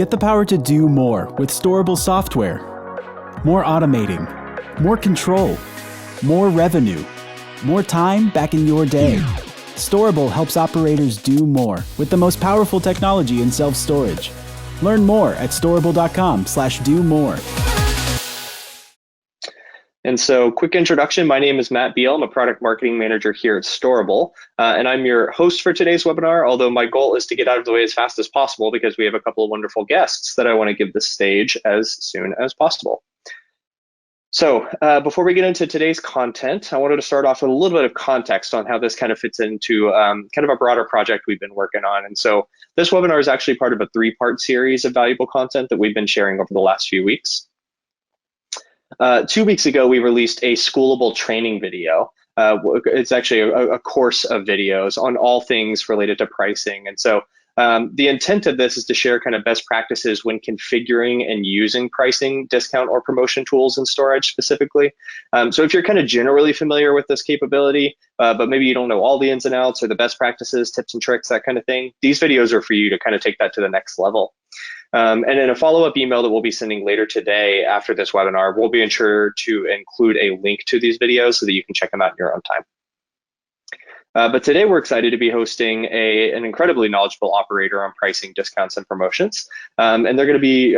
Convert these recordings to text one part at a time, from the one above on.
Get the power to do more with storable software. More automating, more control, more revenue, more time back in your day. Storable helps operators do more with the most powerful technology in self-storage. Learn more at storable.com/do-more. And so, quick introduction, my name is Matt Beal. I'm a product marketing manager here at Storable, and I'm your host for today's webinar, although my goal is to get out of the way as fast as possible because we have a couple of wonderful guests that I want to give the stage as soon as possible. So before we get into today's content, I wanted to start off with a little bit of context on how this kind of fits into kind of a broader project we've been working on. And so this webinar is actually part of a three-part series of valuable content that we've been sharing over the last few weeks. 2 weeks ago, we released a schoolable training video. It's actually a course of videos on all things related to pricing. And so the intent of this is to share kind of best practices when configuring and using pricing, discount, or promotion tools in storage specifically. So if you're kind of generally familiar with this capability, but maybe you don't know all the ins and outs or the best practices, tips and tricks, that kind of thing, these videos are for you to kind of take that to the next level. And in a follow-up email that we'll be sending later today after this webinar, we'll be sure to include a link to these videos so that you can check them out in your own time. But today we're excited to be hosting an incredibly knowledgeable operator on pricing, discounts, and promotions. And they're going to be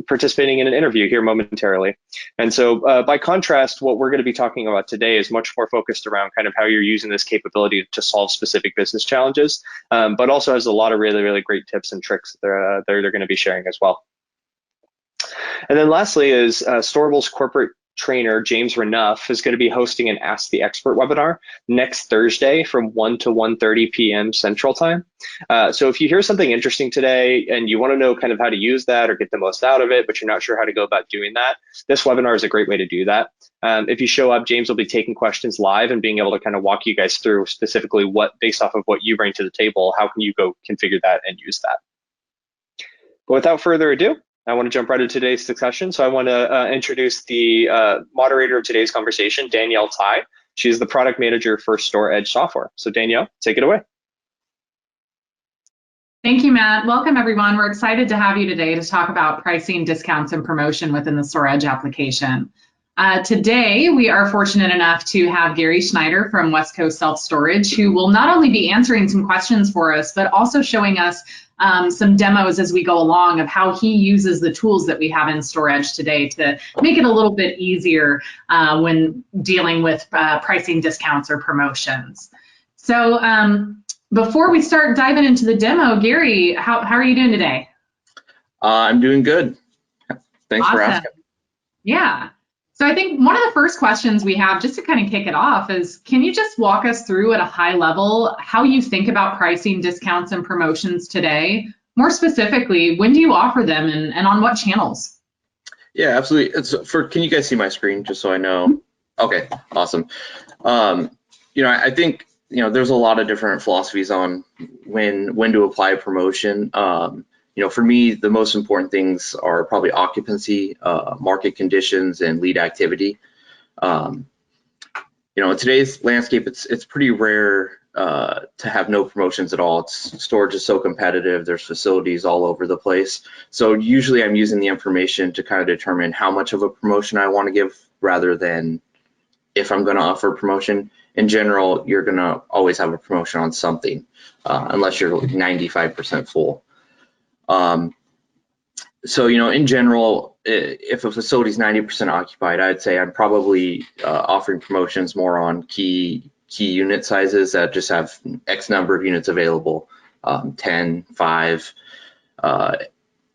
participating in an interview here momentarily. And so by contrast, what we're going to be talking about today is much more focused around kind of how you're using this capability to solve specific business challenges, but also has a lot of really, really great tips and tricks that they're going to be sharing as well. And then lastly is Storable's corporate trainer, James Renouf, is going to be hosting an Ask the Expert webinar next Thursday from 1 to 1:30 p.m. Central Time. So if you hear something interesting today and you want to know kind of how to use that or get the most out of it, but you're not sure how to go about doing that, this webinar is a great way to do that. If you show up, James will be taking questions live and being able to kind of walk you guys through specifically what, based off of what you bring to the table, how can you go configure that and use that. But without further ado, I want to jump right into today's discussion. So I want to introduce the moderator of today's conversation, Danielle Tai. She's the product manager for StorEdge software. So Danielle, take it away. Thank you, Matt. Welcome, everyone. We're excited to have you today to talk about pricing, discounts, and promotion within the StorEdge application. Today, we are fortunate enough to have Gary Schneider from West Coast Self Storage, who will not only be answering some questions for us, but also showing us some demos as we go along of how he uses the tools that we have in StorEdge today to make it a little bit easier when dealing with pricing, discounts, or promotions. So before we start diving into the demo, Gary, how are you doing today? I'm doing good. Thanks for asking. Yeah. So I think one of the first questions we have, just to kind of kick it off, is can you just walk us through at a high level how you think about pricing, discounts, and promotions today? More specifically, when do you offer them and on what channels? Yeah, absolutely. Can you guys see my screen just so I know? Okay, awesome. I think, there's a lot of different philosophies on when to apply a promotion. For me, the most important things are probably occupancy, market conditions, and lead activity. In today's landscape, it's pretty rare to have no promotions at all. Storage is so competitive. There's facilities all over the place. So usually I'm using the information to kind of determine how much of a promotion I want to give rather than if I'm going to offer a promotion. In general, you're going to always have a promotion on something unless you're 95% full. In general, if a facility is 90% occupied, I'd say I'm probably offering promotions more on key unit sizes that just have X number of units available, 10, 5,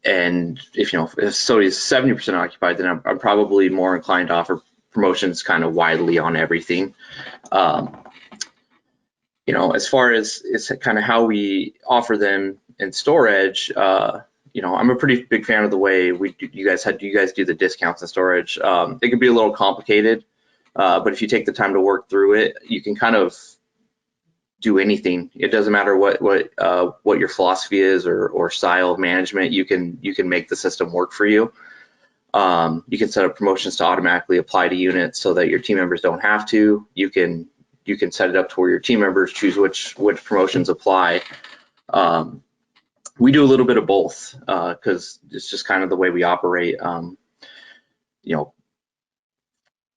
and if a facility is 70% occupied, then I'm probably more inclined to offer promotions kind of widely on everything. As far as it's kind of how we offer them in StorEdge, I'm a pretty big fan of the way you guys do the discounts in StorEdge. It can be a little complicated, but if you take the time to work through it, you can kind of do anything. It doesn't matter what your philosophy is or style of management. You can make the system work for you. You can set up promotions to automatically apply to units so that your team members don't have to. You can set it up to where your team members choose which promotions apply. we do a little bit of both because it's just kind of the way we operate. You know,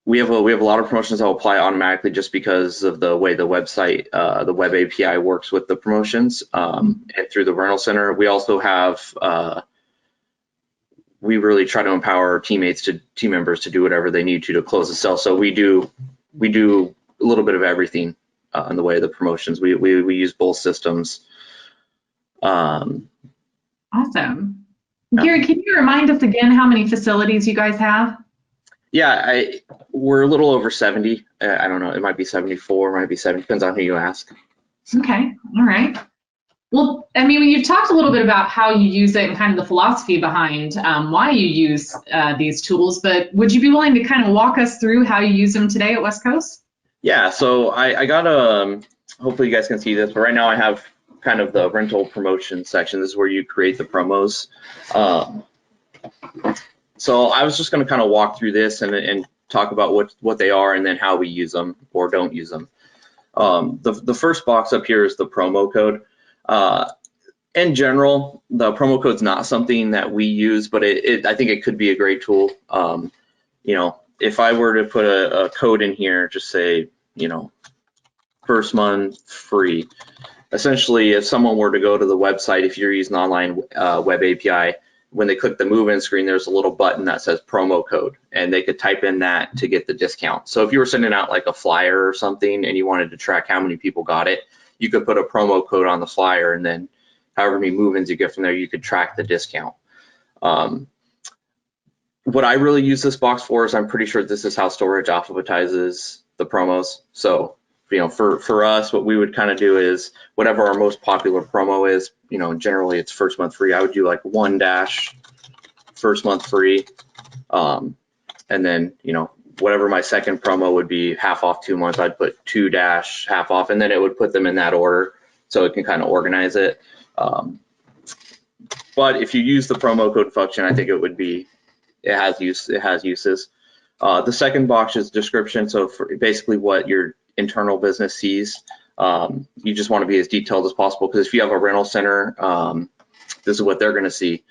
we have a lot of promotions that will apply automatically just because of the way the website, the web API works with the promotions, and through the rental center. We also have, we really try to empower our team members to do whatever they need to close the sale. So we do a little bit of everything in the way of the promotions. We use both systems. Awesome. Gary, can you remind us again how many facilities you guys have? Yeah, we're a little over 70. I don't know, it might be 74, it might be 70, depends on who you ask. Okay, all right. Well, I mean, you've talked a little bit about how you use it and kind of the philosophy behind why you use these tools, but would you be willing to kind of walk us through how you use them today at West Coast? Yeah, so I got hopefully you guys can see this, but right now I have kind of the rental promotion section. This is where you create the promos. So I was just going to kind of walk through this and talk about what they are and then how we use them or don't use them. The first box up here is the promo code. In general, the promo code's not something that we use, but I think it could be a great tool. You know, if I were to put a code in here, just say, you know, first month free. Essentially, if someone were to go to the website, if you're using online web API, when they click the move-in screen, there's a little button that says promo code, and they could type in that to get the discount. So if you were sending out like a flyer or something and you wanted to track how many people got it, you could put a promo code on the flyer, and then however many move-ins you get from there, you could track the discount. What I really use this box for is I'm pretty sure this is how storage alphabetizes the promos. So, you know, for us, what we would kind of do is whatever our most popular promo is, you know, generally it's first month free. I would do like 1- first month free. And then, you know, whatever my second promo would be, half off 2 months, I'd put 2- half off, and then it would put them in that order so it can kind of organize it. But if you use the promo code function, I think it has uses. The second box is description. So for basically what your internal business sees, you just want to be as detailed as possible, because if you have a rental center, this is what they're going to see.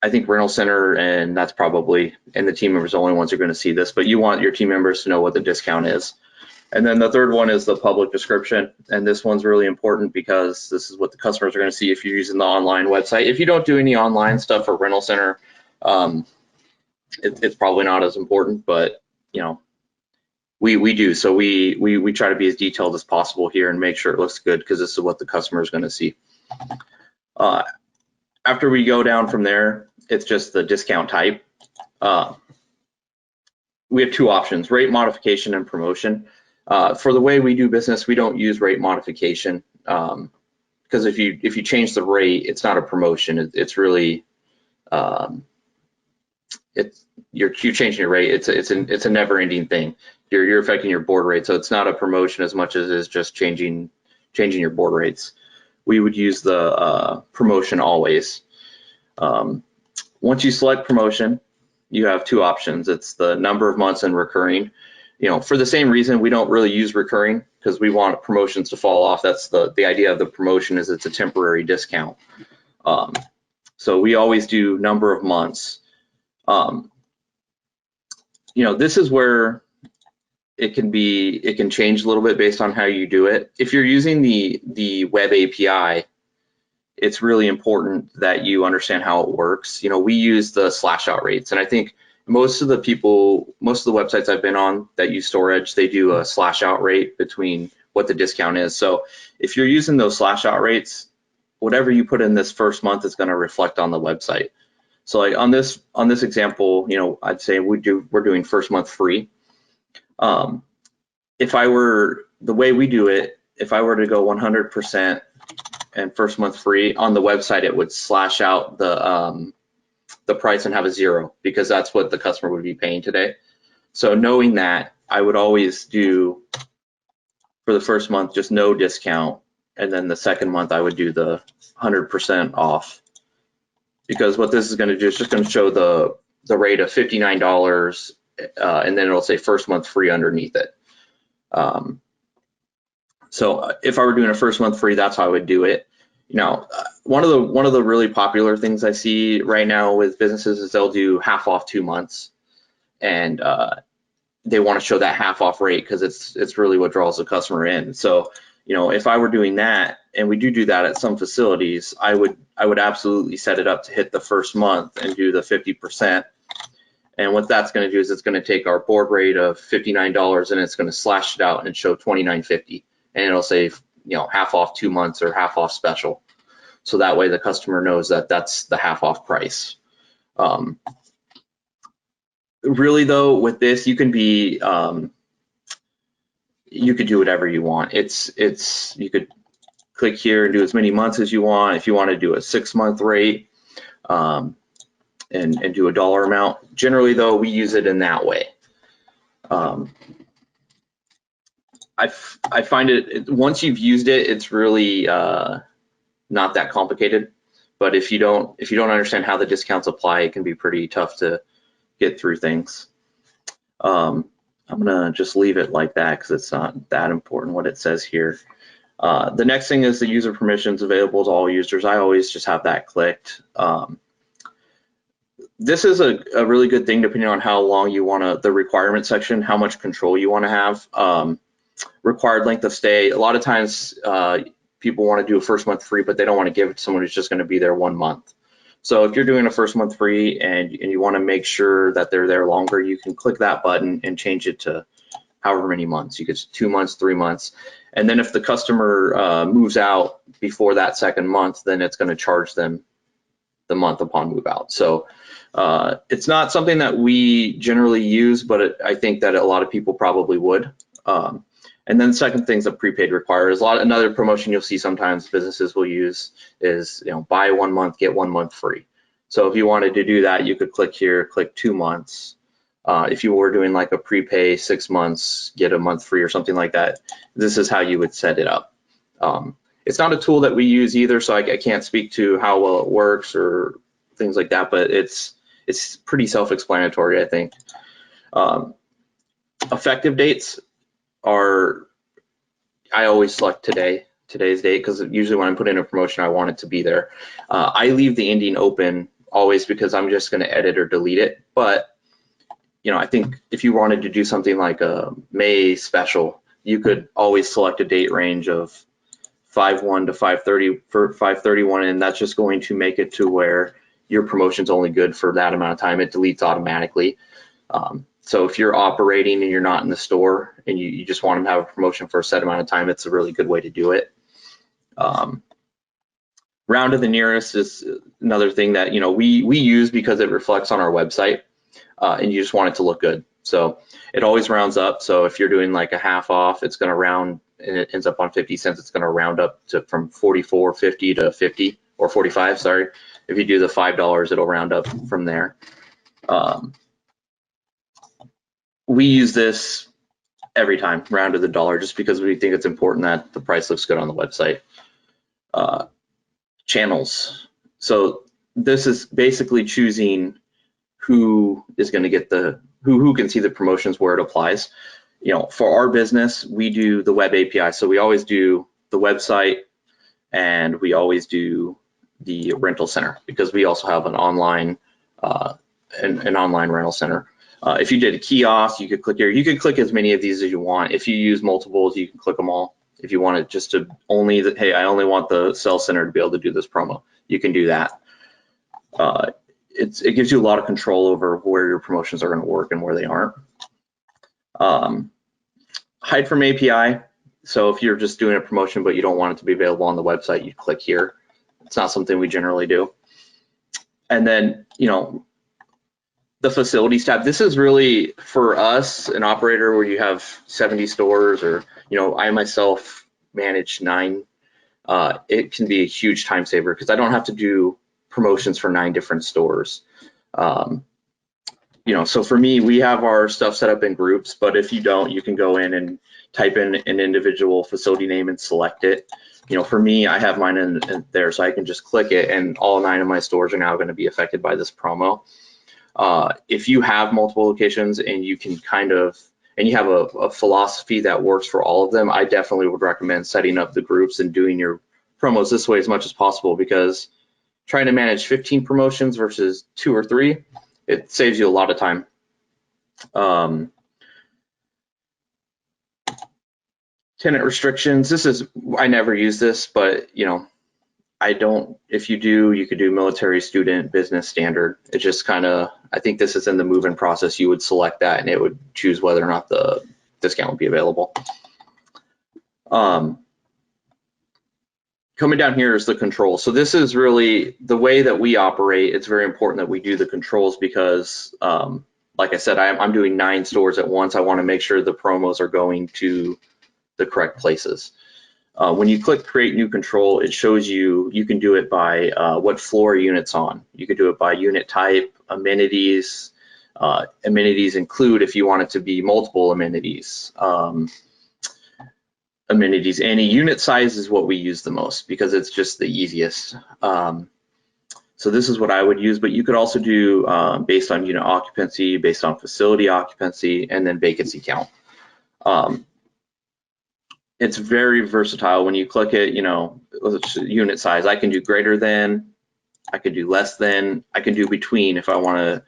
I think rental center, and that's probably, and the team members are the only ones who are going to see this, but you want your team members to know what the discount is. And then the third one is the public description, and this one's really important because this is what the customers are going to see if you're using the online website. If you don't do any online stuff for rental center, it's probably not as important, but you know, we do. So we try to be as detailed as possible here and make sure it looks good, because this is what the customer is going to see. After we go down from there, it's just the discount type. We have two options: rate modification and promotion. For the way we do business, we don't use rate modification, because if you change the rate, it's not a promotion. It's really you're changing your rate. It's a never-ending thing. You're affecting your board rate, so it's not a promotion as much as it's just changing your board rates. We would use the promotion always. Once you select promotion, you have two options. It's the number of months and recurring. You know, for the same reason, we don't really use recurring, because we want promotions to fall off. That's the idea of the promotion, is it's a temporary discount. So we always do number of months. You know, this is where it can change a little bit based on how you do it. If you're using the web API, it's really important that you understand how it works. You know, we use the /out rates, and I think most of the websites I've been on that use storage, they do a /out rate between what the discount is. So if you're using those /out rates, whatever you put in this first month is going to reflect on the website. So like on this example, you know, I'd say we're doing first month free. The way we do it, if I were to go 100% and first month free on the website, it would / out the price and have a 0, because that's what the customer would be paying today. So knowing that, I would always do, for the first month, just no discount, and then the second month I would do the 100% off, because what this is going to do is just going to show the rate of $59, and then it'll say first month free underneath it. So if I were doing a first month free, that's how I would do it. One of the really popular things I see right now with businesses is they'll do half off 2 months, and they want to show that half off rate because it's really what draws the customer in. So, if I were doing that, and we do that at some facilities, I would absolutely set it up to hit the first month and do the 50%. And what that's going to do is it's going to take our board rate of $59 and it's going to slash it out and show $29.50, and it'll say half off 2 months or half off special. So that way the customer knows that that's the half off price. Really though, with this, you can be, you could do whatever you want. You could click here and do as many months as you want. If you want to do a 6-month rate and do a dollar amount. Generally though, we use it in that way. I find it, once you've used it, it's really not that complicated. But if you don't understand how the discounts apply, it can be pretty tough to get through things. I'm gonna just leave it like that because it's not that important what it says here. The next thing is the user permissions available to all users. I always just have that clicked. This is a really good thing depending on how long you want the requirement section, how much control you want to have. Required length of stay. A lot of times people want to do a first month free, but they don't want to give it to someone who's just going to be there 1 month. So if you're doing a first month free and you want to make sure that they're there longer, you can click that button and change it to however many months. You could 2 months, 3 months. And then if the customer moves out before that second month, then it's going to charge them the month upon move out. So it's not something that we generally use, but I think that a lot of people probably would. And then the second thing is a prepaid requires. Another promotion you'll see sometimes businesses will use is, buy 1 month, get 1 month free. So if you wanted to do that, you could click here, click 2 months. If you were doing like a prepay 6 months, get a month free or something like that, this is how you would set it up. It's not a tool that we use either, so I can't speak to how well it works or things like that, but it's pretty self-explanatory, I think. Effective dates are, I always select today's date, because usually when I put in a promotion, I want it to be there. I leave the ending open always because I'm just going to edit or delete it. But I think if you wanted to do something like a May special, you could always select a date range of 5/1 to 5/30 for 5/31, and that's just going to make it to where your promotion's only good for that amount of time. It deletes automatically. So if you're operating and you're not in the store and you just want them to have a promotion for a set amount of time, it's a really good way to do it. Round to the nearest is another thing that we use because it reflects on our website, and you just want it to look good. So it always rounds up. So if you're doing like a half off, it's going to round, and it ends up on 50 cents. It's going to round up to from 44.50 to 50 or 45. Sorry. If you do the $5, it'll round up from there. We use this every time, round to the dollar, just because we think it's important that the price looks good on the website. Channels. So this is basically choosing who is going to get who can see the promotions where it applies. For our business, we do the web API. So we always do the website and we always do the rental center, because we also have an online online rental center. If you did a kiosk, you could click here. You could click as many of these as you want. If you use multiples, you can click them all. If you want it just to hey, I only want the sales center to be able to do this promo, you can do that. It gives you a lot of control over where your promotions are going to work and where they aren't. Hide from API. So if you're just doing a promotion but you don't want it to be available on the website, you click here. It's not something we generally do. And then, the facilities tab. This is really for us, an operator where you have 70 stores, or I myself manage 9. It can be a huge time saver because I don't have to do promotions for 9 different stores. So for me, we have our stuff set up in groups, but if you don't, you can go in and type in an individual facility name and select it. For me, I have mine in there, so I can just click it and all 9 of my stores are now going to be affected by this promo. If you have multiple locations and you can and you have a philosophy that works for all of them, I definitely would recommend setting up the groups and doing your promos this way as much as possible, because trying to manage 15 promotions versus 2 or 3, it saves you a lot of time. Tenant restrictions, I never use this, but if you do, you could do military, student, business, standard. It just kind of, I think this is in the move-in process. You would select that and it would choose whether or not the discount would be available. Coming down here is the controls. So this is really the way that we operate. It's very important that we do the controls because, like I said, I'm doing 9 stores at once. I want to make sure the promos are going to the correct places. When you click create new control, it shows you can do it by what floor unit's on. You could do it by unit type, amenities. Amenities include if you want it to be multiple amenities. Amenities, any unit size is what we use the most because it's just the easiest. So this is what I would use, but you could also do based on unit occupancy, based on facility occupancy, and then vacancy count. It's very versatile. When you click it, unit size, I can do greater than, I could do less than, I can do between. If I want to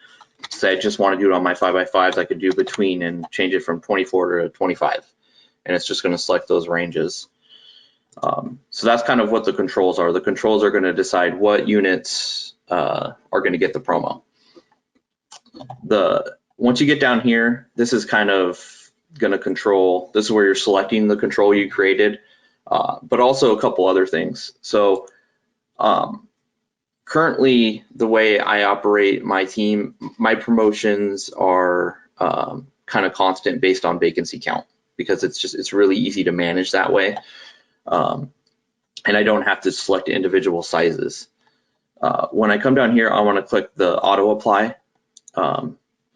say I just want to do it on my 5x5s, I could do between and change it from 24 to 25. And it's just going to select those ranges. So that's kind of what the controls are. The controls are going to decide what units are going to get the promo. Once you get down here, this is kind of going to control, this is where you're selecting the control you created, but also a couple other things. So currently the way I operate my team, my promotions are kind of constant based on vacancy count because it's really easy to manage that way. And I don't have to select individual sizes. When I come down here, I want to click the auto apply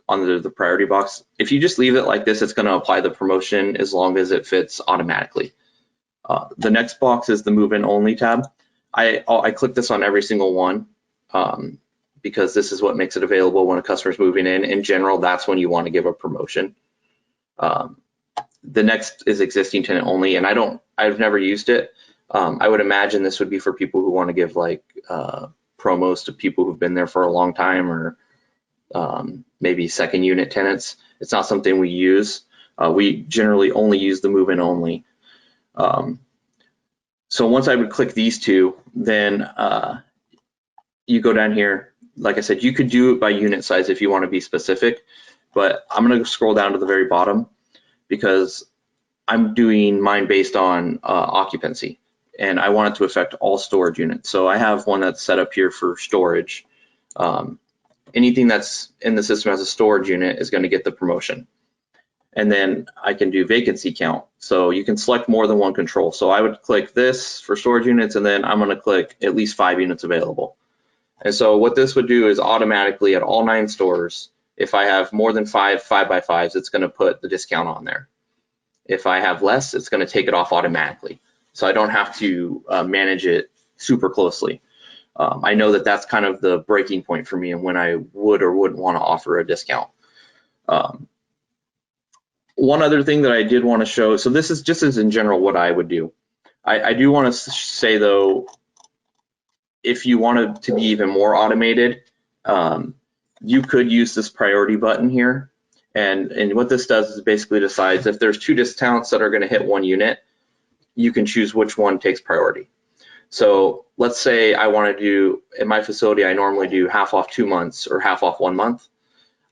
under the priority box. If you just leave it like this, it's going to apply the promotion as long as it fits automatically. The next box is the move-in only tab. I click this on every single one because this is what makes it available when a customer's moving in. In general, that's when you want to give a promotion. The next is existing tenant only, and I've never used it. I would imagine this would be for people who want to give like promos to people who've been there for a long time, or maybe second unit tenants. It's not something we use. We generally only use the move-in only. So once I would click these two, then you go down here. Like I said, you could do it by unit size if you want to be specific, but I'm going to scroll down to the very bottom because I'm doing mine based on occupancy, and I want it to affect all storage units. So I have one that's set up here for storage. Anything that's in the system as a storage unit is going to get the promotion. And then I can do vacancy count. So you can select more than one control. So I would click this for storage units, and then I'm going to click at least 5 units available. And so what this would do is automatically at all 9 stores, if I have more than 5 5x5s, it's going to put the discount on there. If I have less, it's going to take it off automatically. So I don't have to manage it super closely. I know that that's kind of the breaking point for me and when I would or wouldn't want to offer a discount. One other thing that I did want to show, so this is just as in general what I would do. I do want to say though, if you wanted to be even more automated, you could use this priority button here. And what this does is basically decides if there's 2 discounts that are going to hit 1 unit, you can choose which one takes priority. So let's say I want to do, in my facility, I normally do half off 2 months or half off 1 month.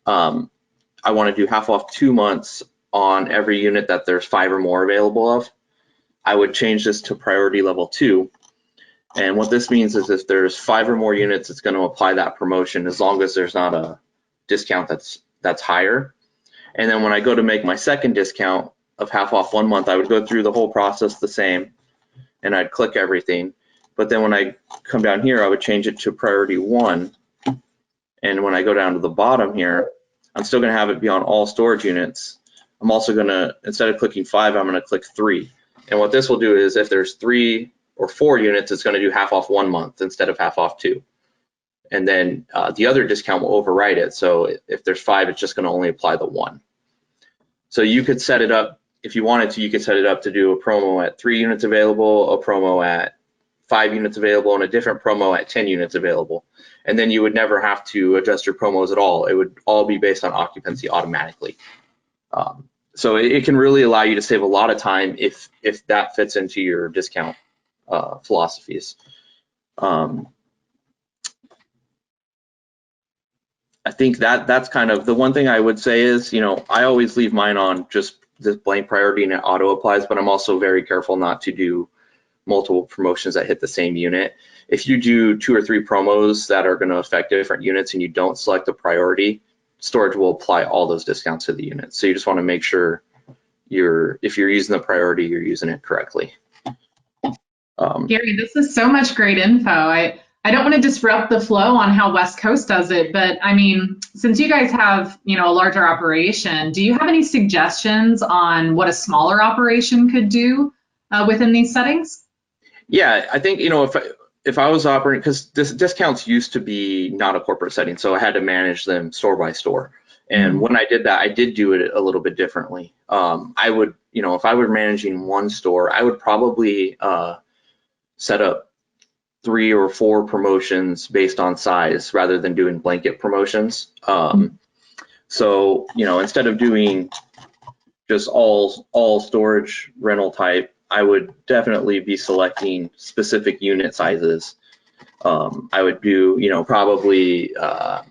I want to do half off 2 months on every unit that there's 5 or more available of. I would change this to priority level 2. And what this means is if there's 5 or more units, it's going to apply that promotion as long as there's not a discount that's higher. And then when I go to make my second discount of half off 1 month, I would go through the whole process the same, and I'd click everything. But then when I come down here, I would change it to priority 1. And when I go down to the bottom here, I'm still going to have it be on all storage units. I'm also going to, instead of clicking 5, I'm going to click 3. And what this will do is if there's 3 or 4 units, it's going to do half off 1 month instead of half off 2. And then the other discount will override it. So if there's 5, it's just going to only apply the 1. So you could set it up, if you wanted to, you could set it up to do a promo at 3 units available, a promo at 5 units available and a different promo at 10 units available. And then you would never have to adjust your promos at all. It would all be based on occupancy automatically. So it can really allow you to save a lot of time if that fits into your discount philosophies. I think that's kind of the one thing I would say is, I always leave mine on just this blank priority and it auto applies, but I'm also very careful not to do multiple promotions that hit the same unit. If you do 2 or 3 promos that are going to affect different units and you don't select a priority, storage will apply all those discounts to the unit. So you just want to make sure if you're using the priority, you're using it correctly. Gary, this is so much great info. I don't want to disrupt the flow on how West Coast does it, but I mean, since you guys have, a larger operation, do you have any suggestions on what a smaller operation could do within these settings? Yeah, I think, if I was operating, because discounts used to be not a corporate setting, so I had to manage them store by store. And when I did that, I did do it a little bit differently. I would, if I were managing one store, I would probably set up 3 or 4 promotions based on size rather than doing blanket promotions. So, instead of doing just all storage rental type, I would definitely be selecting specific unit sizes. I would do, probably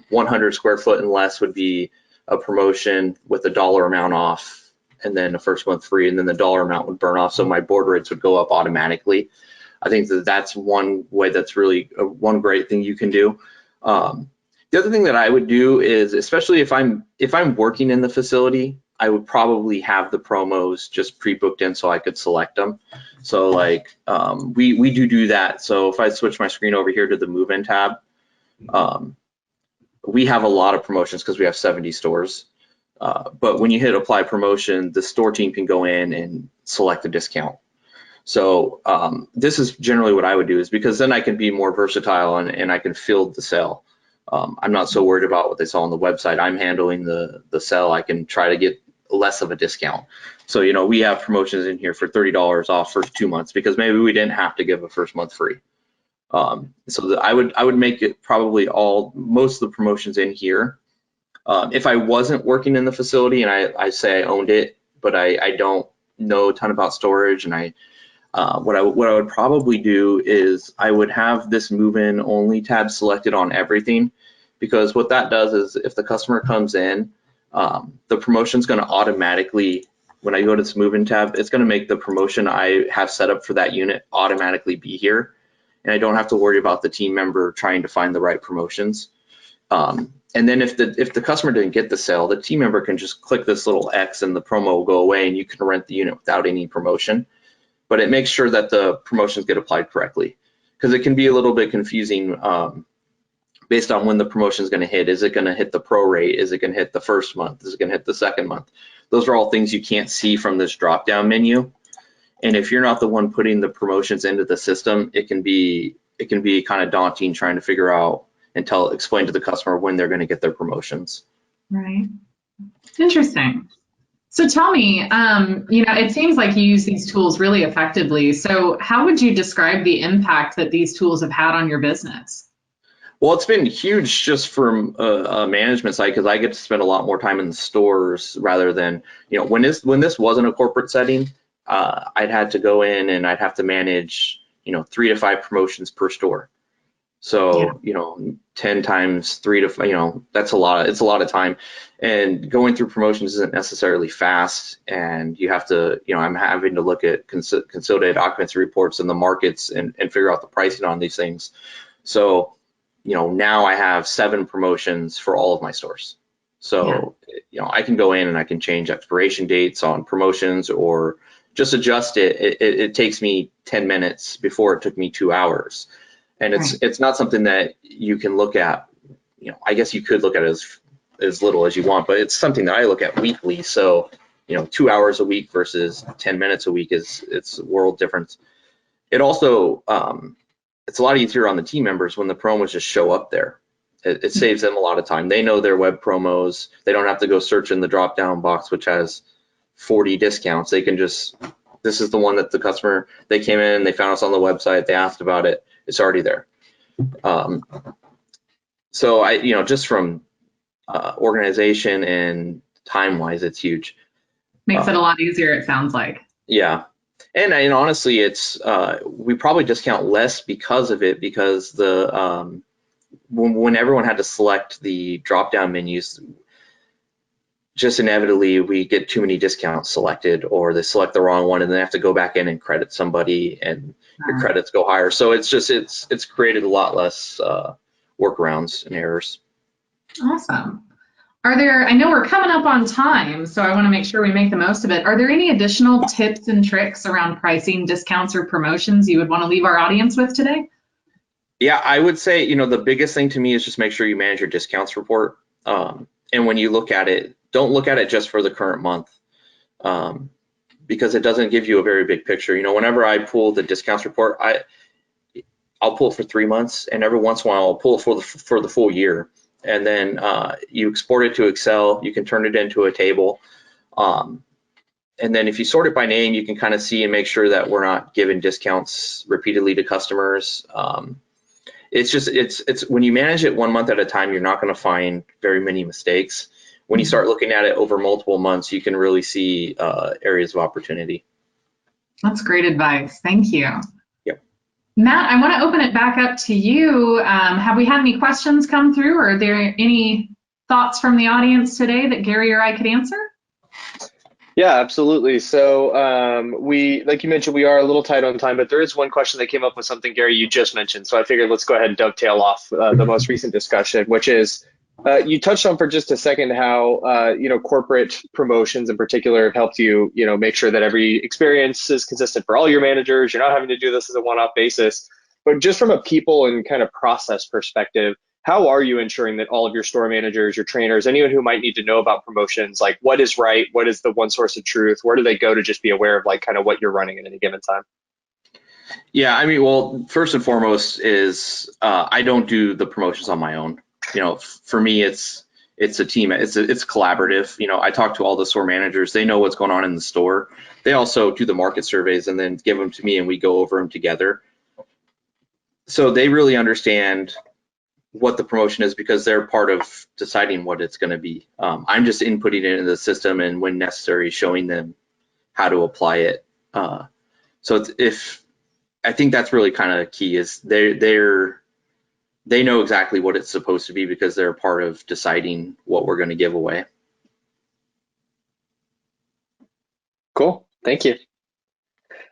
100 square foot and less would be a promotion with a dollar amount off, and then the first month free, and then the dollar amount would burn off, so my board rates would go up automatically. I think that's one way that's really one great thing you can do. The other thing that I would do is, especially if I'm working in the facility, I would probably have the promos just pre-booked in so I could select them. So like we do that. So if I switch my screen over here to the move-in tab, we have a lot of promotions because we have 70 stores. But when you hit apply promotion, the store team can go in and select a discount. So this is generally what I would do, is because then I can be more versatile and I can field the sale. I'm not so worried about what they saw on the website. I'm handling the sale. I can try to get less of a discount. So, we have promotions in here for $30 off first 2 months because maybe we didn't have to give a first month free. So I would make it probably most of the promotions in here. If I wasn't working in the facility and I say I owned it, but I don't know a ton about storage, and what I would probably do is I would have this move-in only tab selected on everything, because what that does is if the customer comes in, the promotion is going to automatically, when I go to this move-in tab, it's going to make the promotion I have set up for that unit automatically be here, and I don't have to worry about the team member trying to find the right promotions. And then if the customer didn't get the sale, the team member can just click this little X and the promo will go away and you can rent the unit without any promotion. But it makes sure that the promotions get applied correctly, because it can be a little bit confusing based on when the promotion is going to hit. Is it going to hit the pro rate? Is it going to hit the first month? Is it going to hit the second month? Those are all things you can't see from this drop-down menu. And if you're not the one putting the promotions into the system, it can be kind of daunting trying to figure out and explain to the customer when they're going to get their promotions. Right. Interesting. So tell me, it seems like you use these tools really effectively. So how would you describe the impact that these tools have had on your business? Well, it's been huge just from a management side, because I get to spend a lot more time in the stores rather than, when this wasn't a corporate setting, I'd had to go in and I'd have to manage, 3 to 5 promotions per store. So, 10 times 3 to 5, that's a lot. It's a lot of time, and going through promotions isn't necessarily fast. And you have to, I'm having to look at consolidated occupancy reports in the markets and figure out the pricing on these things. So, now I have 7 promotions for all of my stores. So, I can go in and I can change expiration dates on promotions or just adjust it. It takes me 10 minutes before it took me 2 hours. And it's not something that you can look at, I guess you could look at it as little as you want, but it's something that I look at weekly. So, 2 hours a week versus 10 minutes a week it's a world difference. It also, it's a lot easier on the team members when the promos just show up there. It saves them a lot of time. They know their web promos. They don't have to go search in the drop-down box, which has 40 discounts. They can just this is the one that the customer, they came in, they found us on the website, they asked about it, it's already there. So just from organization and time-wise, it's huge. Makes it a lot easier, it sounds like. Yeah. And honestly, it's we probably discount less because of it, because the when everyone had to select the drop-down menus, just inevitably we get too many discounts selected, or they select the wrong one and they have to go back in and credit somebody, and your credits go higher. So it's created a lot less workarounds and errors. Awesome. I know we're coming up on time, so I want to make sure we make the most of it. Are there any additional tips and tricks around pricing, discounts, or promotions you would want to leave our audience with today? Yeah, I would say, the biggest thing to me is just make sure you manage your discounts report. And when you look at it, don't look at it just for the current month, because it doesn't give you a very big picture. Whenever I pull the discounts report, I'll pull it for 3 months, and every once in a while I'll pull it for the full year. And then you export it to Excel. You can turn it into a table. And then if you sort it by name, you can kind of see and make sure that we're not giving discounts repeatedly to customers. It's when you manage it 1 month at a time, you're not going to find very many mistakes. When you start looking at it over multiple months, you can really see areas of opportunity. That's great advice. Thank you. Yep. Matt, I want to open it back up to you. Have we had any questions come through, or are there any thoughts from the audience today that Gary or I could answer? Yeah, absolutely. So like you mentioned, we are a little tight on time, but there is one question that came up with something, Gary, you just mentioned. So I figured let's go ahead and dovetail off the most recent discussion, which is you touched on for just a second how corporate promotions in particular have helped you make sure that every experience is consistent for all your managers. You're not having to do this as a one-off basis. But just from a people and kind of process perspective, how are you ensuring that all of your store managers, your trainers, anyone who might need to know about promotions, like what is right, what is the one source of truth, where do they go to just be aware of like kind of what you're running at any given time? Yeah, well, first and foremost is I don't do the promotions on my own. For me, it's a team. It's collaborative. I talk to all the store managers. They know what's going on in the store. They also do the market surveys and then give them to me, and we go over them together. So they really understand what the promotion is because they're part of deciding what it's going to be. I'm just inputting it into the system, and when necessary, showing them how to apply it. So I think that's really kind of key is they know exactly what it's supposed to be because they're part of deciding what we're going to give away. Cool. Thank you.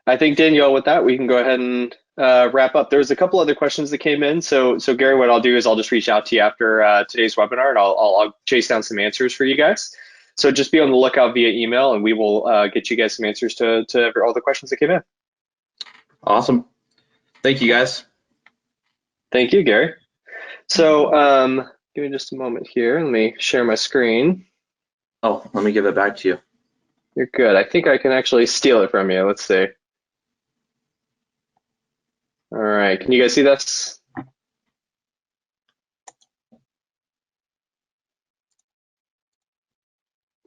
I think, Danielle, with that, we can go ahead and wrap up. There's a couple other questions that came in. So Gary, what I'll do is I'll just reach out to you after today's webinar, and I'll chase down some answers for you guys. So just be on the lookout via email, and we will get you guys some answers to all the questions that came in. Awesome. Thank you, guys. Thank you, Gary. So give me just a moment here. Let me share my screen. Oh, let me give it back to you. You're good. I think I can actually steal it from you. Let's see. All right. Can you guys see this?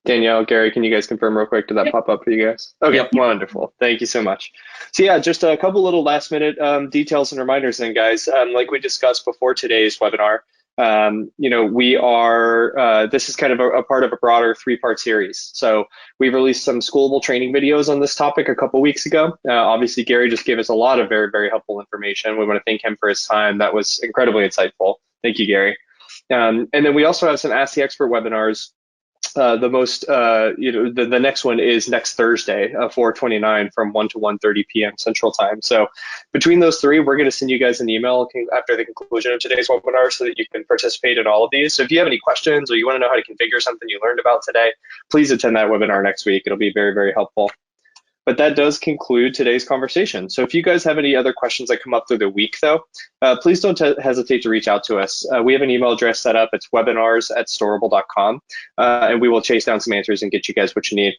Danielle, Gary, can you guys confirm real quick? Did that pop up for you guys? Okay, yep. Wonderful. Thank you so much. So yeah, just a couple little last minute details and reminders then, guys. Like we discussed before today's webinar, we are, this is kind of a part of a broader 3-part series. So we've released some schoolable training videos on this topic a couple weeks ago. Obviously, Gary just gave us a lot of very, very helpful information. We want to thank him for his time. That was incredibly insightful. Thank you, Gary. And then we also have some Ask the Expert webinars. The next one is next Thursday, 4/29 from 1 to 1:30 p.m. Central Time. So between those three, we're going to send you guys an email after the conclusion of today's webinar so that you can participate in all of these. So if you have any questions or you want to know how to configure something you learned about today, please attend that webinar next week. It'll be very, very helpful. But that does conclude today's conversation. So if you guys have any other questions that come up through the week, though, please don't hesitate to reach out to us. We have an email address set up. It's webinars@storable.com, and we will chase down some answers and get you guys what you need.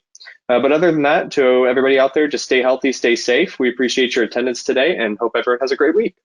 But other than that, to everybody out there, just stay healthy, stay safe. We appreciate your attendance today and hope everyone has a great week.